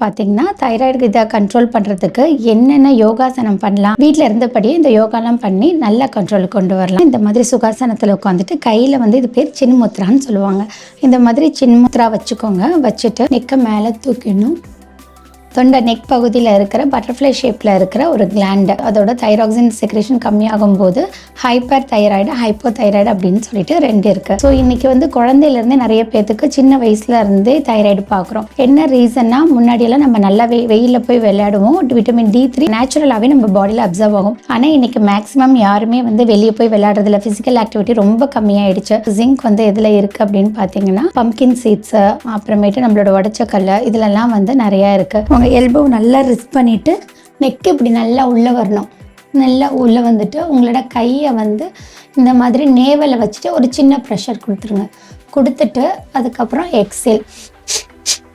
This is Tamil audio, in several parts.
பார்த்தீங்கன்னா, தைராய்டு இத கண்ட்ரோல் பண்றதுக்கு என்னென்ன யோகாசனம் பண்ணலாம்? வீட்ல இருந்தபடியே இந்த யோகாலாம் பண்ணி நல்ல கண்ட்ரோலுக்கு கொண்டு வரலாம். இந்த மாதிரி சுகாசனத்துல உட்காந்துட்டு கையில வந்து இது பேர் சின்முத்ரான்னு சொல்லுவாங்க. இந்த மாதிரி சின்முத்ரா வச்சுக்கோங்க. வச்சுட்டு நெக்க மேல தூக்கிடணும். தொண்டை நெக் பகுதியில் இருக்கிற பட்டர்ஃப்ளை ஷேப்பில் இருக்கிற ஒரு கிளாண்டு, அதோட தைராக்சின் செக்ரேஷன் கம்மியாகும் போது ஹைப்பர் தைராய்டு, ஹைப்போ தைராய்டு அப்படின்னு சொல்லிட்டு 2 இருக்குது. ஸோ இன்றைக்கி வந்து குழந்தையிலேருந்தே நிறைய பேர்த்துக்கு சின்ன வயசுல இருந்தே தைராய்டு பார்க்குறோம். என்ன ரீசன்னா, முன்னாடியெல்லாம் நம்ம நல்லா வெயிலில் போய் விளையாடுவோம். விட்டமின் D3 நேச்சுரலாகவே நம்ம பாடியில் அப்சர்வ் ஆகும். ஆனால் இன்றைக்கி மேக்ஸிமம் யாருமே வந்து வெளியே போய் விளையாடுறதுல ஃபிசிக்கல் ஆக்டிவிட்டி ரொம்ப கம்மியாயிடுச்சு. ஜிங்க் வந்து எதில் இருக்குது அப்படின்னு பார்த்தீங்கன்னா, பம்கின் சீட்ஸு, அப்புறமேட்டு நம்மளோட உடச்சக்கல்ல இதிலெல்லாம் வந்து நிறையா இருக்குது. உங்கள் எல்போ நல்லா ரிஸ்க் பண்ணிவிட்டு நெக்கு இப்படி நல்லா உள்ளே வரணும். நல்லா உள்ளே வந்துட்டு உங்களோட கையை வந்து இந்த மாதிரி நேவலை வச்சுட்டு ஒரு சின்ன ப்ரெஷர் கொடுத்துருங்க. கொடுத்துட்டு அதுக்கப்புறம்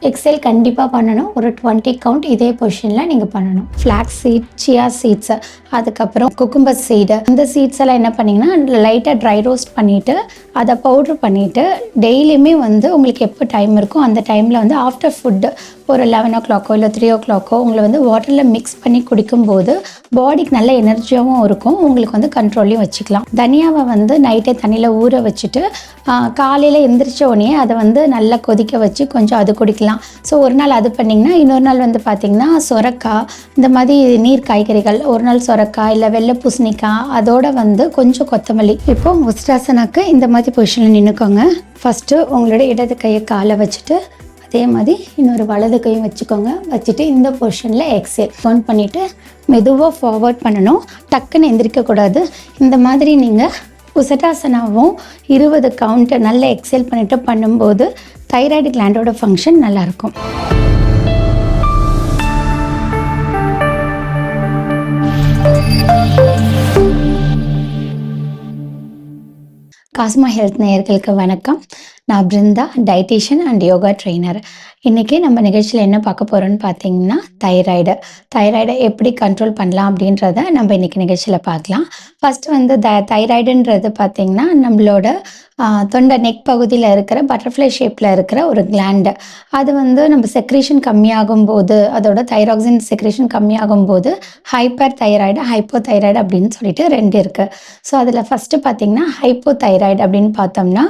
எக்ஸேல் கண்டிப்பாக பண்ணணும். ஒரு 20 கவுண்ட் இதே பொசிஷனில் நீங்கள் பண்ணணும். ஃப்ளாக்ஸ் சீட், சியா சீட்ஸு, அதுக்கப்புறம் குக்கும்பர் சீடு, இந்த சீட்ஸ் எல்லாம் என்ன பண்ணிங்கன்னா லைட்டாக ட்ரை ரோஸ்ட் பண்ணிவிட்டு அதை பவுட்ரு பண்ணிவிட்டு டெய்லியுமே வந்து உங்களுக்கு எப்போ டைம் இருக்கோ அந்த டைமில் வந்து ஆஃப்டர் ஃபுட்டு ஒரு 11 o'clock இல்லை 3 o'clock உங்களை வந்து வாட்டரில் மிக்ஸ் பண்ணி குடிக்கும்போது பாடிக்கு நல்ல எனர்ஜியாகவும் இருக்கும். உங்களுக்கு வந்து கண்ட்ரோல்லையும் வச்சுக்கலாம். தனியாவை வந்து நைட்டே தண்ணியில் ஊற வச்சுட்டு காலையில் எந்திரிச்ச உடனே அதை வந்து நல்லா கொதிக்க வச்சு கொஞ்சம் அது குடிக்கலாம். ஸோ ஒரு நாள் அது பண்ணிங்கன்னா, இன்னொரு நாள் வந்து பார்த்திங்கன்னா சொரக்காய், இந்த மாதிரி நீர் காய்கறிகள், ஒரு நாள் சொரக்காய் இல்லை வெள்ளை பூசணிக்காய், அதோட வந்து கொஞ்சம் கொத்தமல்லி. இப்போது உஸ்ட்ராசனாக்கு இந்த மாதிரி பொசிஷனில் நின்றுக்கோங்க. ஃபஸ்ட்டு உங்களோட இடது கையை காலை வச்சுட்டு அதே மாதிரி இன்னொரு வலது கையும் வச்சுக்கோங்க. வச்சுட்டு இந்த பொசிஷனில் எக்ஸேல் கவுண்ட் பண்ணிவிட்டு மெதுவாக ஃபார்வர்ட் பண்ணணும். டக்குன்னு எந்திரிக்கக்கூடாது. இந்த மாதிரி நீங்கள் உசட்டாசனாவும் 20 கவுண்ட்டு நல்லா எக்ஸேல் பண்ணிவிட்டு பண்ணும்போது தைராய்டு கிளாண்டோட ஃபங்க்ஷன் நல்லாயிருக்கும். காஸ்மா ஹெல்த் நேயர்களுக்கு வணக்கம். நான் Brinda, dietician and yoga trainer. இன்றைக்கி நம்ம நிகழ்ச்சியில் என்ன பார்க்க போகிறோன்னு பார்த்தீங்கன்னா, தைராய்டை எப்படி கண்ட்ரோல் பண்ணலாம் அப்படின்றத நம்ம இன்றைக்கி நிகழ்ச்சியில் பார்க்கலாம். ஃபஸ்ட்டு வந்து தைராய்டுன்றது பார்த்திங்கன்னா நம்மளோட தொண்டை நெக் பகுதியில் இருக்கிற பட்டர்ஃப்ளை ஷேப்பில் இருக்கிற ஒரு கிளாண்டு. அது வந்து நம்ம செக்ரேஷன் கம்மியாகும் போது, அதோட தைராக்சின் செக்ரேஷன் கம்மியாகும் போது ஹைப்பர் தைராய்டு, ஹைப்போ தைராய்டு அப்படின்னு சொல்லிட்டு 2 இருக்குது. ஸோ அதில் ஃபஸ்ட்டு பார்த்திங்கன்னா ஹைப்போ தைராய்டு அப்படின்னு பார்த்தோம்னா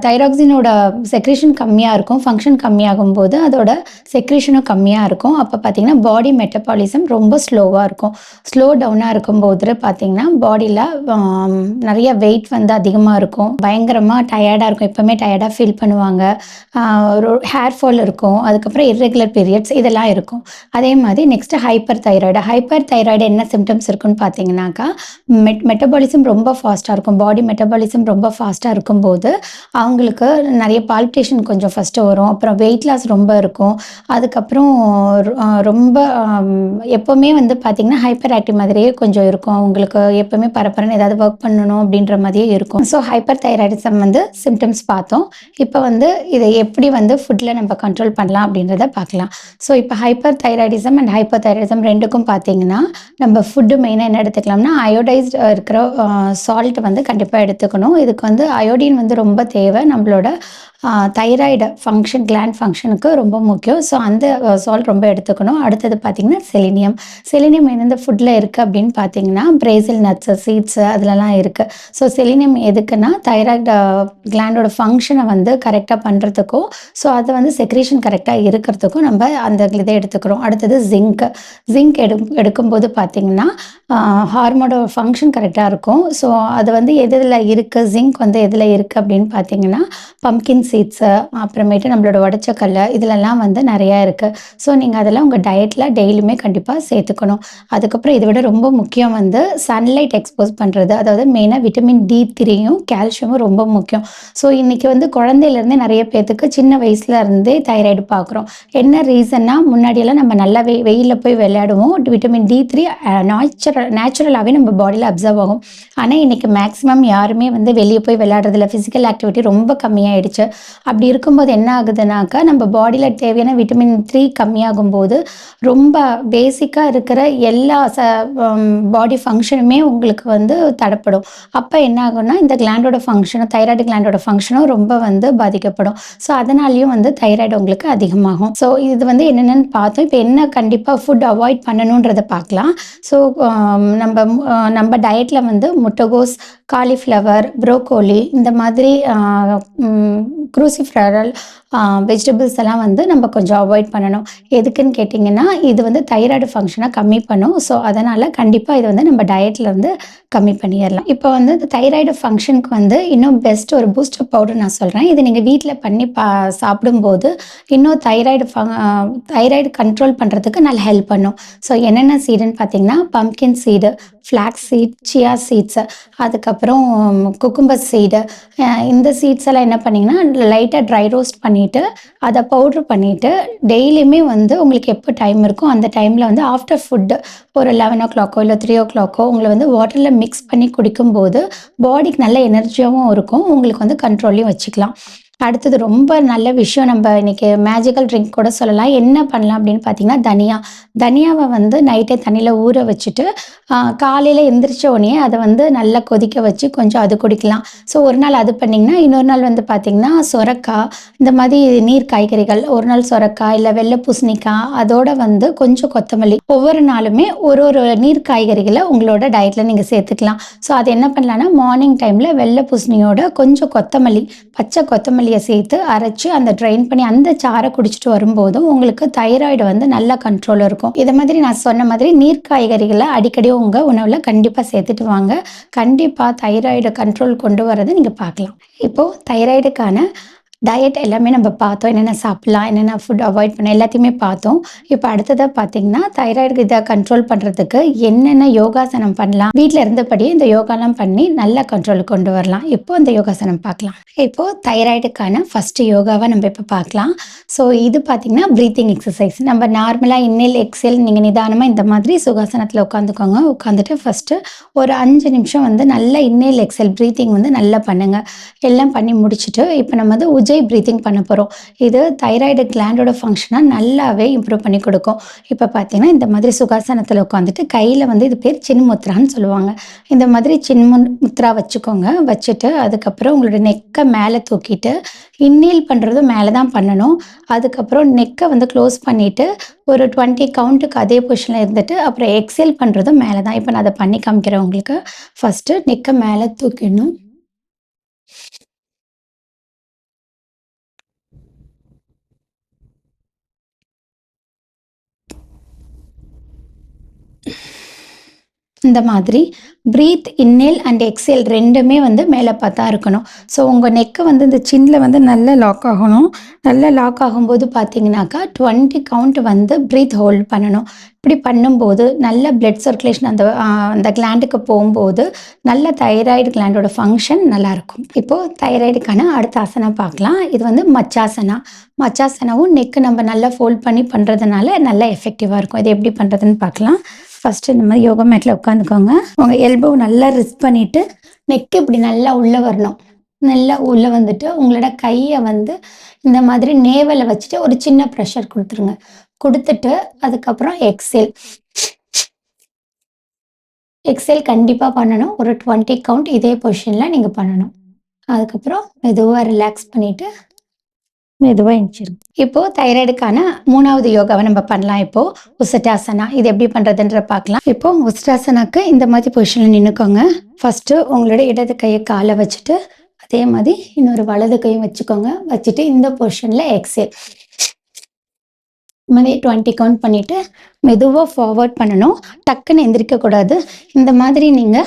தைராக்சினோட செக்ரேஷன் கம்மியாக இருக்கும். ஃபங்க்ஷன் கம்மியாகும் போது அதோட செக்ரேஷனும் கம்மியாக இருக்கும். அப்போ பார்த்திங்கன்னா பாடி மெட்டபாலிசம் ரொம்ப ஸ்லோவாக இருக்கும். ஸ்லோ டவுனாக இருக்கும்போது பார்த்திங்கன்னா பாடியில் நிறைய வெயிட் வந்து அதிகமாக இருக்கும். பயங்கரமாக டயர்டாக இருக்கும். எப்போவுமே டயர்டாக ஃபீல் பண்ணுவாங்க. ஹேர் ஃபால் இருக்கும். அதுக்கப்புறம் இர்ரெகுலர் பீரியட்ஸ் இதெல்லாம் இருக்கும். அதே மாதிரி நெக்ஸ்ட்டு ஹைப்பர் தைராய்டு என்ன சிம்டம்ஸ் இருக்குன்னு பார்த்தீங்கன்னாக்கா, மெட்டபாலிசம் ரொம்ப ஃபாஸ்ட்டாக இருக்கும். பாடி மெட்டபாலிசம் ரொம்ப ஃபாஸ்ட்டாக இருக்கும்போது அவங்களுக்கு நிறைய பால்பிட்டேஷன் கொஞ்சம் ஃபஸ்ட்டு வரும். அப்புறம் வெயிட் லாஸ் ரொம்ப இருக்கும். அதுக்கப்புறம் ரொம்ப எப்போவுமே வந்து பார்த்திங்கன்னா ஹைப்பர் ஆக்டிவ் மாதிரியே கொஞ்சம் இருக்கும். அவங்களுக்கு எப்போவுமே பரபரன்னு ஏதாவது ஒர்க் பண்ணணும் அப்படின்ற மாதிரியே இருக்கும். ஸோ ஹைப்பர் தைராய்டிசம் வந்து சிம்டம்ஸ் பார்த்தோம். இப்போ வந்து இதை எப்படி வந்து ஃபுட்டில் நம்ம கண்ட்ரோல் பண்ணலாம் அப்படின்றத பார்க்கலாம். ஸோ இப்போ hyperthyroidism and hypothyroidism 2க்கும் பார்த்தீங்கன்னா நம்ம ஃபுட்டு மெயினாக என்ன எடுத்துக்கலாம்னா அயோடைஸ்ட் இருக்கிற சால்ட் வந்து கண்டிப்பாக எடுத்துக்கணும். இதுக்கு வந்து அயோடின் வந்து ரொம்ப தேவை. நம்மளோட தைராய்டு ஃபங்க்ஷன், கிளாண்ட் ஃபங்க்ஷனுக்கு ரொம்ப முக்கியம். ஸோ அந்த சால்ட் ரொம்ப எடுத்துக்கணும். அடுத்தது பார்த்திங்கன்னா செலினியம் எந்தெந்த ஃபுட்டில் இருக்குது அப்படின்னு பார்த்தீங்கன்னா பிரேசில் நட்ஸு, சீட்ஸு அதிலலாம் இருக்குது. ஸோ செலினியம் எதுக்குன்னா தைராய்டு கிளாண்டோட ஃபங்க்ஷனை வந்து கரெக்டாக பண்ணுறதுக்கும், ஸோ அதை வந்து செக்ரேஷன் கரெக்டாக இருக்கிறதுக்கும் நம்ம அந்த இதை எடுத்துக்கிறோம். அடுத்தது ஜிங்க் எடுக்கும்போது பார்த்திங்கன்னா ஹார்மோனோட ஃபங்க்ஷன் கரெக்டாக இருக்கும். ஸோ அது வந்து எதில் இருக்குது, ஜிங்க் வந்து எதில் இருக்குது அப்படின்னு பார்த்தீங்கன்னா பம்கின் சீட்ஸு, அப்புறமேட்டு நம்மளோட உடச்சக்கல்ல இதிலெல்லாம் வந்து நிறையா இருக்குது. ஸோ நீங்கள் அதெல்லாம் உங்கள் டயட்டில் டெய்லியுமே கண்டிப்பாக சேர்த்துக்கணும். அதுக்கப்புறம் இதை விட ரொம்ப முக்கியம் வந்து சன்லைட் எக்ஸ்போஸ் பண்ணுறது. அதாவது மெயினாக விட்டமின் D3யும் கால்சியமும் ரொம்ப முக்கியம். ஸோ இன்றைக்கி வந்து குழந்தையிலேருந்தே நிறைய பேர்த்துக்கு சின்ன வயசுல இருந்தே தைராய்டு பார்க்குறோம். என்ன ரீசன்னா, முன்னாடியெல்லாம் நம்ம நல்லா வெயிலில் போய் விளையாடுவோம். விட்டமின் D3 நேச்சுரலாகவே நம்ம பாடியில் அப்சர்வ் ஆகும். ஆனால் இன்றைக்கி மேக்ஸிமம் யாருமே வந்து வெளியே போய் விளையாடுறதுல ஃபிசிக்கல் ஆக்டிவிட்டி ரொம்ப கம்மியாயிடுச்சு. அப்படி இருக்கும்போது என்ன ஆகுதுனாக்கா, நம்ம பாடியில தேவையான விட்டமின் 3 கம்மியாகும்போது, ரொம்ப பேசிக்கா இருக்கிற எல்லா பாடி ஃபங்ஷனுமே உங்களுக்கு வந்து தடப்படும். அப்ப என்ன ஆகும்னா, இந்த கிளாண்டோட ஃபங்ஷனும் தைராய்டு கிளாண்டோட ஃபங்ஷனும் ரொம்ப வந்து பாதிக்கப்படும். ஸோ, அதனாலயும் வந்து தைராய்டு உங்களுக்கு அதிகமாகும். ஸோ, இது வந்து என்னென்னன்னு பார்த்தோம். இப்ப என்ன கண்டிப்பா ஃபுட் அவாய்ட் பண்ணணுன்றத பார்க்கலாம். ஸோ, நம்ப டயட்ல வந்து முட்டைகோஸ், காலிஃப்ளவர், ப்ரோக்கோலி இந்த மாதிரி குரூசிஃபரல் வெஜிடபிள்ஸ் எல்லாம் வந்து நம்ம கொஞ்சம் அவாய்ட் பண்ணணும். எதுக்குன்னு கேட்டிங்கன்னா, இது வந்து தைராய்டு ஃபங்ஷனை கம்மி பண்ணும். ஸோ, அதனால கண்டிப்பா இத வந்து நம்ம டயட்ல இருந்து கம்மி பண்ணிறலாம். இப்போ வந்து இந்த தைராய்டு ஃபங்ஷனுக்கு வந்து இன்னும் பெஸ்ட் ஒரு பூஸ்டர் பவுடர் நான் சொல்றேன். இது நீங்க வீட்ல பண்ணி சாப்பிடும்போது இன்னும் தைராய்டு கண்ட்ரோல் பண்றதுக்கு நல்லா ஹெல்ப் பண்ணும். ஸோ, என்னென்ன சீடுன்னு பார்த்தீங்கன்னா, pumpkin seed, flax seed, chia seeds, அதுக்கப்புறம் குக்கும்பர் சீடு. இந்த சீட்ஸ் எல்லாம் என்ன பண்ணீங்கன்னா, லைட்டா ட்ரை ரோஸ்ட் பண்ணிட்டு, அத பவுடர் பண்ணிட்டு, டெய்லியுமே வந்து உங்களுக்கு எப்போ டைம் இருக்கோ, அந்த டைம்ல வந்து ஆஃப்டர் ஃபுட் ஒரு 11:00 இல்ல 3:00 உங்கள வந்து வாட்டர்ல மிக்ஸ் பண்ணி குடிக்கும்போது, பாடிக்கு நல்ல எனர்ஜியாவும் இருக்கும். உங்களுக்கு வந்து கண்ட்ரோல்லயும் வச்சுக்கலாம். அடுத்தது ரொம்ப நல்ல விஷயம் நம்ம இன்னைக்கு மேஜிக்கல் ட்ரிங்க் கூட சொல்லலாம். என்ன பண்ணலாம் அப்படின்னு பார்த்தீங்கன்னா, தனியா. தனியாவ வந்து நைட்டே தண்ணீல ஊற வச்சுட்டு, காலையில எந்திரிச்ச உடனேயே அத வந்து நல்லா கொதிக்க வச்சு கொஞ்சம் அது குடிக்கலாம். ஸோ, ஒரு நாள் அது பண்ணீங்கன்னா, இன்னொரு நாள் வந்து பார்த்தீங்கன்னா, சொரக்காய் இந்த மாதிரி நீர் காய்கறிகள், ஒரு நாள் சொரக்காய், இல்ல வெள்ளை பூசணிக்காய், அதோட வந்து கொஞ்சம் கொத்தமல்லி. ஒவ்வொரு நாளுமே ஒரு ஒரு நீர் காய்கறிகள உங்களோட டயட்ல நீங்க சேர்த்துக்கலாம். ஸோ, அது என்ன பண்ணலான்னா, மார்னிங் டைம்ல வெள்ளை பூசணியோட கொஞ்சம் கொத்தமல்லி, பச்சை கொத்தமல்லிய சேர்த்து அரைச்சு அந்த ட்ரெயின் பண்ணி அந்த சாற குடிச்சிட்டு வரும்போதும் உங்களுக்கு தைராய்டு வந்து நல்லா கண்ட்ரோல்ல இருக்கும். இத மாதிரி நான் சொன்ன மாதிரி நீர் காய்கறிகள அடிக்கடி உங்க உணவுல கண்டிப்பா சேர்த்துட்டு வாங்க. கண்டிப்பா தைராய்டு கண்ட்ரோல் கொண்டு வரத நீங்க பார்க்கலாம். இப்போ தைராய்டுக்கான டயட் எல்லாமே நம்ம பார்த்தோம். என்னென்ன சாப்பிடலாம், என்னென்ன ஃபுட் அவாய்ட் பண்ண எல்லாத்தையுமே பார்த்தோம். இப்போ அடுத்ததா பார்த்தீங்கன்னா, தைராய்டு இத கண்ட்ரோல் பண்றதுக்கு என்னென்ன யோகாசனம் பண்ணலாம்? வீட்ல இருந்தபடியே இந்த யோகாலாம் பண்ணி நல்லா கண்ட்ரோலுக்கு கொண்டு வரலாம். இப்போ அந்த யோகாசனம் பார்க்கலாம். இப்போ தைராய்டுக்கான ஃபர்ஸ்ட் யோகாவ நம்ம இப்போ பார்க்கலாம். ஸோ, இது பார்த்தீங்கன்னா பிரீத்திங் எக்ஸர்சைஸ். நம்ம நார்மலா இன்னேல், எக்ஸேல் நீங்க நிதானமா இந்த மாதிரி சுகாசனத்துல உட்காந்துக்கோங்க. உட்காந்துட்டு ஃபர்ஸ்ட்டு ஒரு 5 நிமிஷம் வந்து நல்லா இன்னேல், எக்ஸேல் பிரீத்திங் வந்து நல்லா பண்ணுங்க. எல்லாம் பண்ணி முடிச்சுட்டு, இப்போ நம்ம வந்து உஜ்ஜை பிரீத்திங் பண்ண போறோம். இது தைராய்டு கிளாண்டோட ஃபங்ஷனை நல்லாவே இம்ப்ரூவ் பண்ணி கொடுக்கும். இப்போ பார்த்தீங்கன்னா, இந்த மாதிரி சுகாசனத்தில் உட்காந்துட்டு கையில் வந்து இது பேர் சின்முத்ரான்னு சொல்லுவாங்க. இந்த மாதிரி முத்ரா வச்சுக்கோங்க. வச்சுட்டு அதுக்கப்புறம் உங்களோட நெக்கை மேலே தூக்கிட்டு, இன்னேல் பண்ணுறதும் மேலே தான் பண்ணணும். அதுக்கப்புறம் நெக்கை வந்து க்ளோஸ் பண்ணிட்டு ஒரு 20 கவுண்ட்டுக்கு அதே பொசிஷனில் இருந்துட்டு, அப்புறம் எக்ஸேல் பண்ணுறதும் மேலே தான். இப்போ நான் அதை பண்ணி காமிக்கிறேன் உங்களுக்கு. ஃபஸ்ட்டு நெக்கை மேலே தூக்கிடணும். இந்த மாதிரி பிரீத் இன்னேல் அண்ட் எக்ஸேல் 2மே வந்து மேலே பார்த்தா இருக்கணும். ஸோ, உங்கள் நெக்கு வந்து இந்த சின்ல வந்து நல்லா லாக் ஆகணும். நல்லா லாக் ஆகும்போது பார்த்தீங்கன்னாக்கா 20 கவுண்ட் வந்து பிரீத் ஹோல்ட் பண்ணணும். இப்படி பண்ணும்போது நல்ல பிளட் சர்க்குலேஷன் அந்த கிளாண்டுக்கு போகும்போது நல்ல தைராய்டு கிளாண்டோட ஃபங்க்ஷன் நல்லாயிருக்கும். இப்போது தைராய்டுக்கான அடுத்த ஆசனம் பார்க்கலாம். இது வந்து மச்சாசனா. மச்சாசனாவும் நெக்கு நம்ம நல்லா ஃபோல்ட் பண்ணி பண்ணுறதுனால நல்லா எஃபெக்டிவாக இருக்கும். இது எப்படி பண்ணுறதுன்னு பார்க்கலாம். ஃபஸ்ட்டு இந்த மாதிரி யோகா மேட்டில் உட்காந்துக்கோங்க. உங்கள் எல்போ நல்லா ரிஸ்ட் பண்ணிவிட்டு நெக் இப்படி நல்லா உள்ளே வரணும். நல்லா உள்ளே வந்துட்டு உங்களோட கையை வந்து இந்த மாதிரி நேவலை வச்சுட்டு ஒரு சின்ன ப்ரெஷர் கொடுத்துருங்க. கொடுத்துட்டு அதுக்கப்புறம் எக்ஸேல். எக்ஸேல் கண்டிப்பாக பண்ணணும். ஒரு 20 கவுண்ட் இதே பொசிஷனில் நீங்கள் பண்ணணும். அதுக்கப்புறம் மெதுவாக ரிலாக்ஸ் பண்ணிவிட்டு மெதுவா எந்திரிச்சிருங்க. இப்போ தைராய்டுக்கான 3வது யோகாவை நம்ம பண்ணலாம். இப்போ உசட்டாசனா. இது எப்படி பண்றதுன்ற பார்க்கலாம். இப்போ உசட்டாசனாக்கு இந்த மாதிரி பொசிஷன்ல நின்னுக்கோங்க. ஃபர்ஸ்ட் உங்களோட இடது கையை காலை வச்சுட்டு அதே மாதிரி இன்னொரு வலது கையும் வச்சுக்கோங்க. வச்சுட்டு இந்த பொசிஷன்ல எக்ஸேல். இந்த மாதிரி 20 கவுண்ட் பண்ணிட்டு மெதுவாக ஃபார்வர்ட் பண்ணணும். டக்குன்னு எந்திரிக்க கூடாது. இந்த மாதிரி நீங்க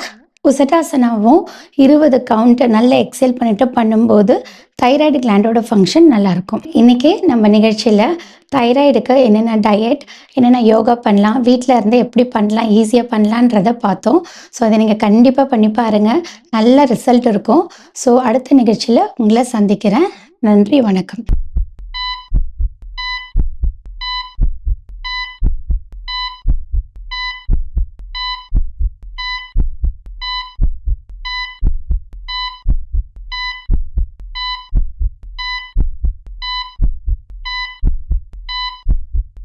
உசட்டாசனாவும் 20 கவுண்ட் நல்லா எக்ஸேல் பண்ணிட்டு பண்ணும்போது தைராய்டு கிளாண்டோட ஃபங்க்ஷன் நல்லாயிருக்கும். இன்றைக்கி நம்ம நிகழ்ச்சியில் தைராய்டுக்கு என்னென்ன டயட், என்னென்ன யோகா பண்ணலாம், வீட்டில் இருந்து எப்படி பண்ணலாம், ஈஸியாக பண்ணலான்றதை பார்த்தோம். ஸோ அதை நீங்கள் கண்டிப்பாக பண்ணி பாருங்கள். நல்ல ரிசல்ட் இருக்கும். ஸோ அடுத்த நிகழ்ச்சியில் உங்களை சந்திக்கிறேன். நன்றி, வணக்கம்.